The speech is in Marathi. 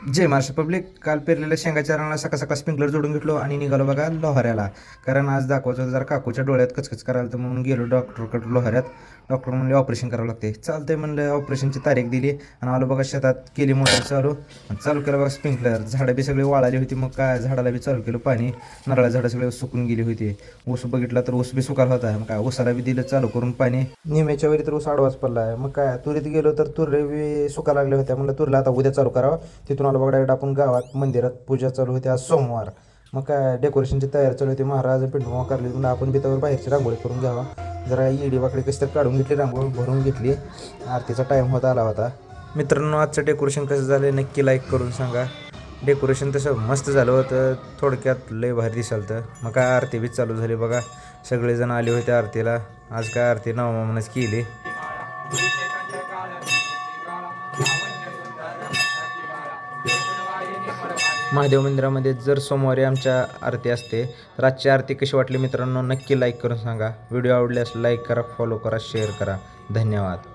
जय महाराष्ट्र पब्लिक. काल पेरलेल्या शेंगाच्या रानाला सकाळ सकाळ स्प्रिंकलर जोडून घेतलो आणि निघालो बघा लोहाऱ्याला. कारण आज दाखवायचं होतं जरा काकूच्या डोळ्यात कचकच करायला, तर म्हणून गेलो डॉक्टरकडे लोहाऱ्यात. डॉक्टर म्हणले ऑपरेशन करावं लागते. चालतंय म्हणलं, ऑपरेशनची तारीख दिली आणि आलो बघा शेतात. केली मोटर चालू आणि चालू केलं बघा स्प्रिंकलर. झाडं बी सगळी वाळाली होती, मग काय झाडाला बी चालू केलं पाणी. नारळा झाडं सगळे सुकून गेली होती. ऊस बघितला तर ऊस बी सुकायला होता, मग काय ऊसाला बी दिलं चालू करून पाणी. निम्याच्या वेळी तर ऊस आडवाच पडला आहे. मग काय तुरीत गेलो तर तुरे बी सुका लागल्या होत्या. म्हणलं तुरीला आता उद्या चालू करावं. तिथून आलो बघा डायरेक्ट आपण गावात मंदिरात पूजा चालू होती आज सोमवार. मग काय डेकोरेशनची तयारी चालू होती. महाराज पिंडुमा करली म्हणून आपण बितावर बाहेरची रांगोळी करून घ्यावा. जरा इडी वाकडे कशी तर काढून घेतली, रांगोळी भरून घेतली. आरतीचा टाईम होता आला होता. मित्रांनो, आजचं डेकोरेशन कसं झालं नक्की लाईक करून सांगा. डेकोरेशन तसं मस्त झालं होतं, थोडक्यात लय भारी दिसाल तर. मग काय आरती बी चालू झाली बघा. सगळेजण आले होते आरतीला. आज काय आरती नवमानच केली. महादेव मंदिरामध्ये जर सोमवारी आमच्या आरती असते. तर आजची आरती कशी वाटली मित्रांनो नक्की लाईक करून सांगा. व्हिडिओ आवडल्यास लाईक करा, फॉलो करा, शेअर करा. धन्यवाद.